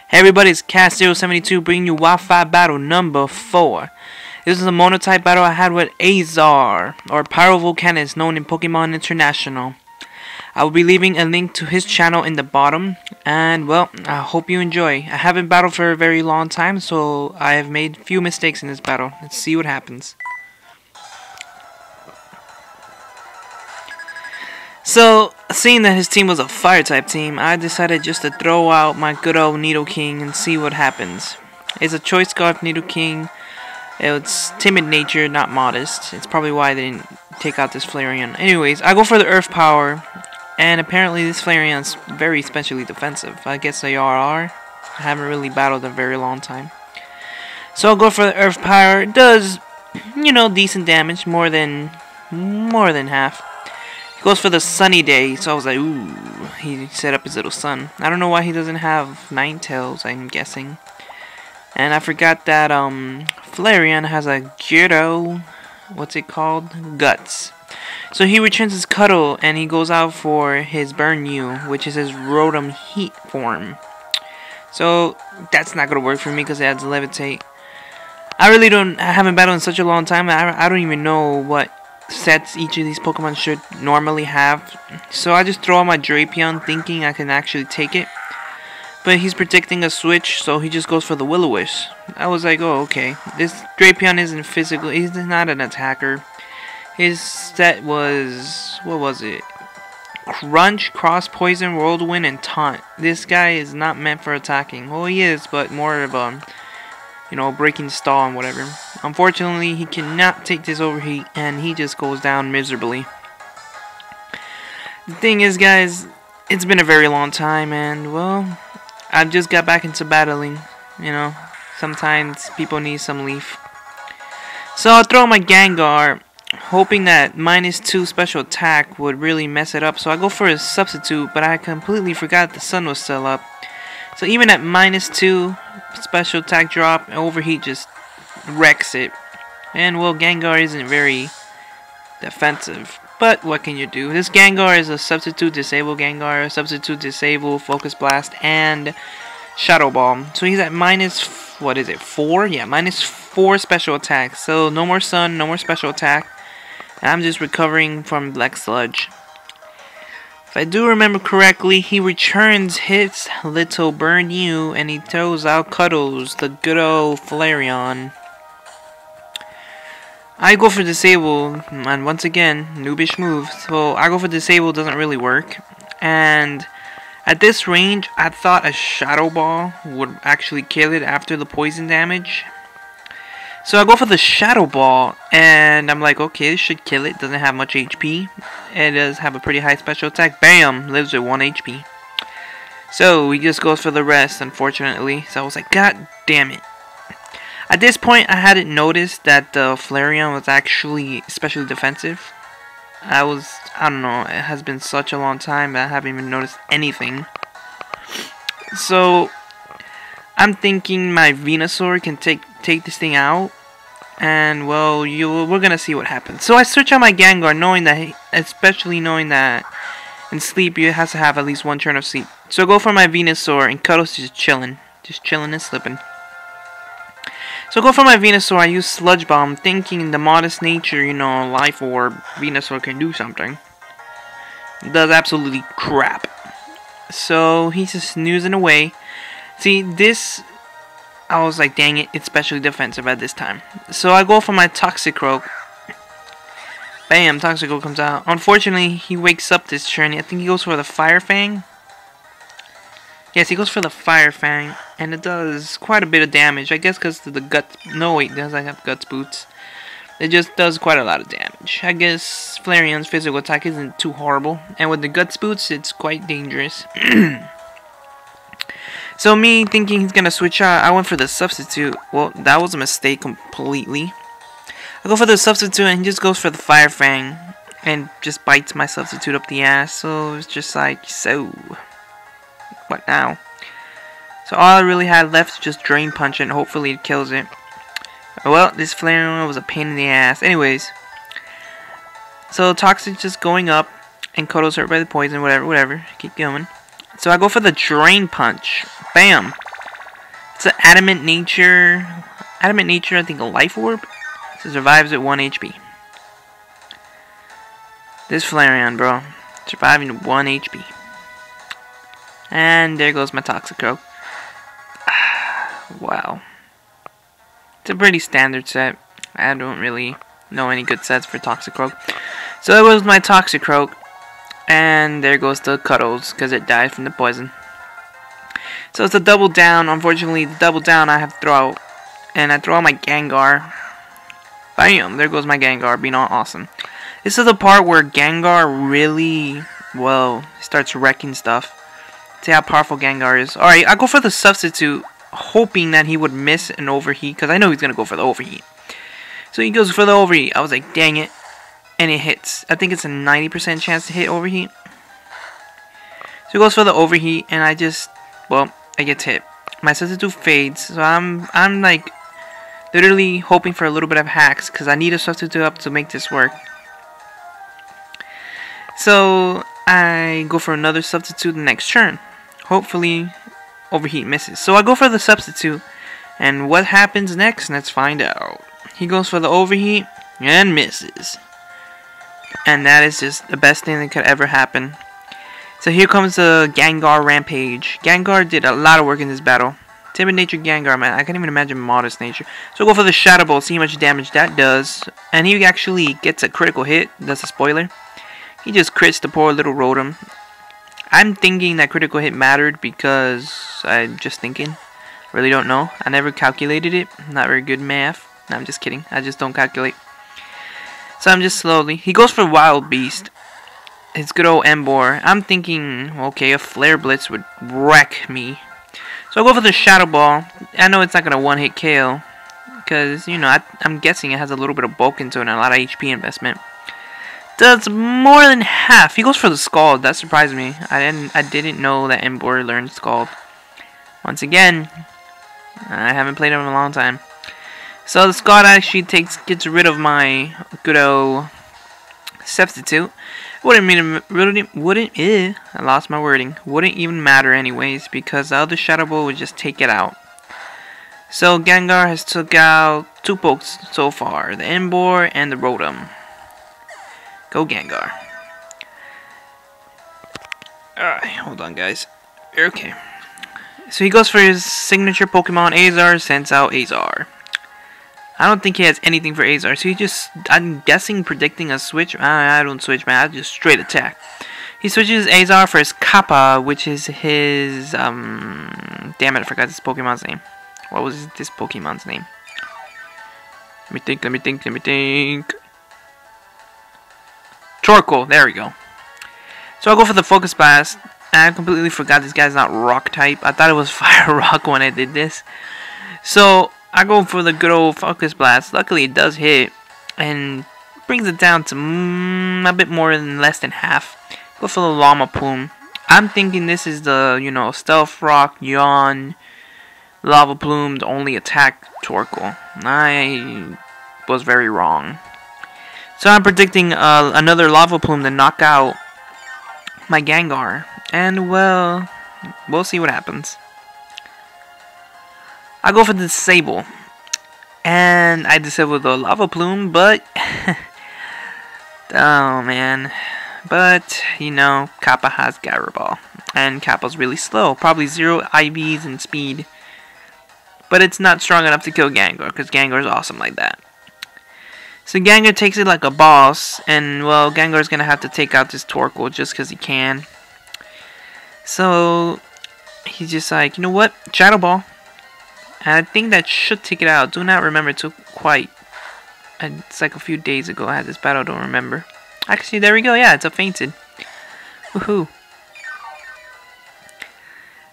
Hey everybody, it's cast072 bringing you Wi-Fi battle number 4. This is a monotype battle I had with Azer, or Pyrovolcanist, known in Pokemon International. I will be leaving a link to his channel in the bottom, and well, I hope you enjoy. I haven't battled for a very long time, so I have made a few mistakes in this battle. Let's see what happens. So, seeing that his team was a fire-type team, I decided just to throw out my good old Nidoking and see what happens. It's a Choice Scarf Nidoking. It's timid nature, not modest. It's probably why they didn't take out this Flareon. Anyways, I go for the Earth Power, and apparently this Flareon's very specially defensive. I guess they all are. I haven't really battled in a very long time. So I'll go for the Earth Power. It does, decent damage, more than half. He goes for the Sunny Day, so I was like, ooh, he set up his little sun. I don't know why he doesn't have Ninetales, I'm guessing. And I forgot that Flareon has a Gyro, what's it called? Guts. So he returns his Cuddle, and he goes out for his Burn You, which is his Rotom Heat form. So that's not gonna work for me because it adds Levitate. I haven't battled in such a long time. I don't even know what sets each of these Pokemon should normally have. So I just throw out my Drapion thinking I can actually take it. But he's predicting a switch, so he just goes for the Will-O-Wisp. I was like, oh, okay. This Drapion isn't physical. He's not an attacker. His set was, what was it? Crunch, Cross Poison, Whirlwind, and Taunt. This guy is not meant for attacking. Well, he is, but more of a breaking stall and whatever. Unfortunately, he cannot take this overheat, and he just goes down miserably. The thing is, guys, it's been a very long time, and, well, I've just got back into battling. Sometimes people need some leaf. So I'll throw my Gengar, hoping that -2 special attack would really mess it up. So I go for a substitute, but I completely forgot the sun was still up. So even at -2 special attack drop, overheat just wrecks it. And well, Gengar isn't very defensive, but what can you do? This Gengar is a substitute disable Gengar, a substitute disable Focus Blast, and Shadow Ball. So he's at -4? Yeah, -4 special attack. So no more sun, no more special attack. And I'm just recovering from Black Sludge. If I do remember correctly, he returns his little Burn You, and he throws out Cuddles, the good old Flareon. I go for Disable, and once again, noobish move. So I go for Disable, doesn't really work. And at this range, I thought a Shadow Ball would actually kill it after the poison damage. So I go for the Shadow Ball, and I'm like, okay, this should kill it. Doesn't have much HP. It does have a pretty high special attack. Bam! Lives with 1 HP. So he just goes for the rest, unfortunately. So I was like, god damn it. At this point, I hadn't noticed that the Flareon was actually especially defensive. I don't know, it has been such a long time that I haven't even noticed anything. So I'm thinking my Venusaur can take this thing out. And well, we're gonna see what happens. So I switch on my Gengar, especially knowing that in sleep you has to have at least 1 turn of sleep. So I go for my Venusaur, and Cuddles just chilling and slipping. So I go for my Venusaur. I use Sludge Bomb, thinking the modest nature, Life Orb Venusaur can do something. It does absolutely crap. So he's just snoozing away. See, this, I was like, dang it, it's specially defensive at this time. So I go for my Toxicroak. Bam, Toxicroak comes out. Unfortunately, he wakes up this turn. I think he goes for the Fire Fang. Yes, he goes for the Fire Fang, and it does quite a bit of damage. I guess because of the Guts. No, wait, doesn't have Guts Boots. It just does quite a lot of damage. I guess Flareon's physical attack isn't too horrible, and with the Guts Boots, it's quite dangerous. So me thinking he's gonna switch out, I went for the substitute. Well, that was a mistake completely. I go for the substitute, and he just goes for the Fire Fang, and just bites my substitute up the ass. So it's just like, so what now? So all I really had left is just Drain Punch, and hopefully it kills it. Well, this Flareon was a pain in the ass. Anyways, so Toxic's just going up, and Koto's hurt by the poison, whatever. Keep going. So I go for the Drain Punch. Bam! It's an adamant nature. Adamant nature, I think a life orb. So survives at 1 HP. This Flareon, bro. Surviving at 1 HP. And there goes my Toxicroak. Wow. It's a pretty standard set. I don't really know any good sets for Toxicroak. So that was my Toxicroak. And there goes the Cuddles, because it died from the poison. So it's a double down. Unfortunately, the double down I have to throw out. And I throw out my Gengar. Bam! There goes my Gengar, being all awesome. This is the part where Gengar really, well, starts wrecking stuff. See how powerful Gengar is. Alright, I go for the substitute, hoping that he would miss an overheat, because I know he's going to go for the overheat. So he goes for the overheat. I was like, dang it. And it hits. I think it's a 90% chance to hit overheat. So he goes for the overheat, and I just, well, I get hit. My substitute fades, so I'm like, literally hoping for a little bit of hacks, because I need a substitute up to make this work. So I go for another substitute the next turn. Hopefully overheat misses. So I go for the substitute, and what happens next? Let's find out. He goes for the overheat and misses. And that is just the best thing that could ever happen. So here comes the Gengar Rampage. Gengar did a lot of work in this battle. Timid nature Gengar, man. I can't even imagine modest nature. So I go for the Shadow Ball, see how much damage that does. And he actually gets a critical hit. That's a spoiler. He just crits the poor little Rotom. I'm thinking that critical hit mattered because I'm just thinking. Really don't know. I never calculated it. Not very good math. No, I'm just kidding. I just don't calculate. So I'm just slowly. He goes for Wild Beast. His good old Emboar. I'm thinking, okay, a Flare Blitz would wreck me. So I go for the Shadow Ball. I know it's not going to one-hit KO. Because, you know, I'm guessing it has a little bit of bulk into it and a lot of HP investment. Does more than half. He goes for the Scald. That surprised me. I didn't know that Emboar learned Scald. Once again, I haven't played him in a long time. So the Scald actually gets rid of my good old substitute. I lost my wording. Wouldn't even matter anyways because the other Shadow Ball would just take it out. So Gengar has took out 2 pokes so far, the Emboar and the Rotom. Go Gengar. Alright, hold on guys. Okay. So he goes for his signature Pokemon Azer, sends out Azer. I don't think he has anything for Azer, so he just, I'm guessing, predicting a switch. I don't switch, man, I just straight attack. He switches Azer for his Kappa, which is his, damn it, I forgot this Pokemon's name. What was this Pokemon's name? Let me think. Torkoal, there we go. So I go for the Focus Blast. I completely forgot this guy's not Rock type. I thought it was Fire Rock when I did this. So I go for the good old Focus Blast. Luckily it does hit and brings it down to a bit more than less than half. Go for the Llama Plume. I'm thinking this is the, you know, Stealth Rock, Yawn, Lava Plume to only attack Torkoal. I was very wrong. So I'm predicting another Lava Plume to knock out my Gengar. And well, we'll see what happens. I go for the Disable. And I disable the Lava Plume, but oh man. But, you know, Kappa has Gyro Ball. And Kappa's really slow. Probably 0 IVs and speed. But it's not strong enough to kill Gengar, because Gengar's awesome like that. So Gengar takes it like a boss. And, well, Gengar's going to have to take out this Torkoal just because he can. So he's just like, you know what? Shadow Ball. And I think that should take it out. Do not remember to quite. It's like a few days ago I had this battle. I don't remember. Actually, there we go. Yeah, it's a fainted. Woohoo.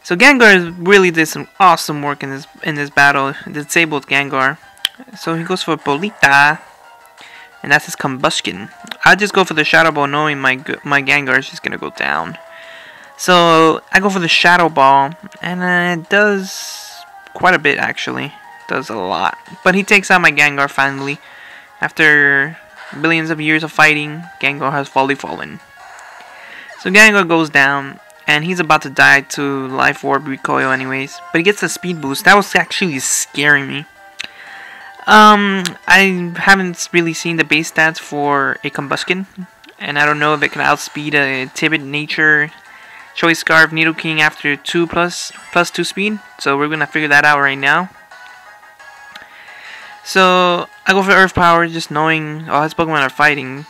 So Gengar really did some awesome work in this battle. Disabled Gengar. So he goes for Polita. And that's his Combustion. I just go for the Shadow Ball knowing my Gengar is just going to go down. So I go for the Shadow Ball. And it does quite a bit actually. It does a lot. But he takes out my Gengar finally. After billions of years of fighting, Gengar has fully fallen. So Gengar goes down. and he's about to die to life orb recoil anyways. But he gets a speed boost. That was actually scaring me. I haven't really seen the base stats for a combustion, and I don't know if it can outspeed a timid nature choice scarf Nidoking after plus 2 speed. So we're gonna figure that out right now. So I go for Earth Power, just knowing all his Pokemon are fighting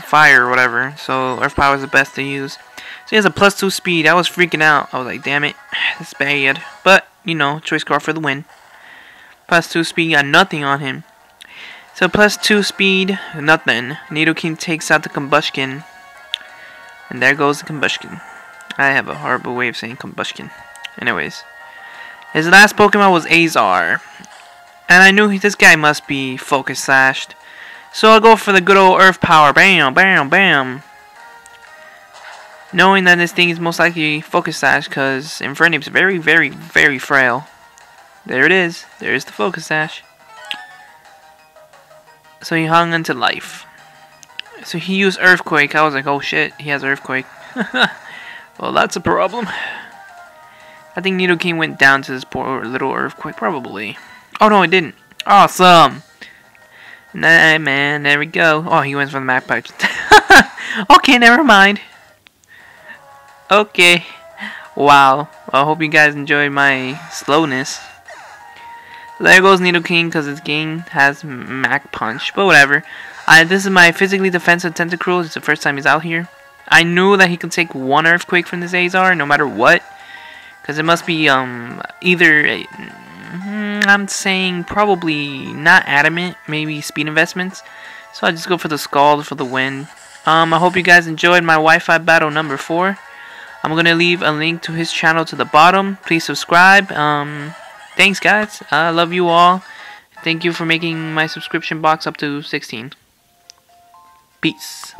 fire or whatever. So Earth Power is the best to use. So he has a plus 2 speed. I was freaking out. I was like, damn it, that's bad. But you know, choice scarf for the win. Plus 2 speed, got nothing on him. So plus 2 speed, nothing. Nidoking takes out the combustion. And there goes the combustion. I have a horrible way of saying combustion. Anyways. His last Pokemon was Azer. And I knew this guy must be Focus Sashed. So I'll go for the good old Earth Power. Bam, bam, bam. Knowing that this thing is most likely Focus Sash because Infernape's very, very, very frail. There it is. There's the Focus Sash. So he hung onto life. So he used Earthquake. I was like, oh shit, he has Earthquake. Well, that's a problem. I think Nidoking went down to this poor little Earthquake, probably. Oh no, it didn't. Awesome. Nah, man, there we go. Oh, he went for the Magpipes. Okay, never mind. Okay. Wow. Well, I hope you guys enjoyed my slowness. There goes Nidoking because his game has Mac Punch, but whatever. This is my physically defensive Tentacruel. It's the first time he's out here. I knew that he could take one Earthquake from this Azer, no matter what. Because it must be either, I'm saying probably not Adamant, maybe Speed Investments. So I just go for the Scald for the win. I hope you guys enjoyed my Wi-Fi battle number 4. I'm going to leave a link to his channel to the bottom. Please subscribe. Thanks, guys. I love you all. Thank you for making my subscription box up to 16. Peace.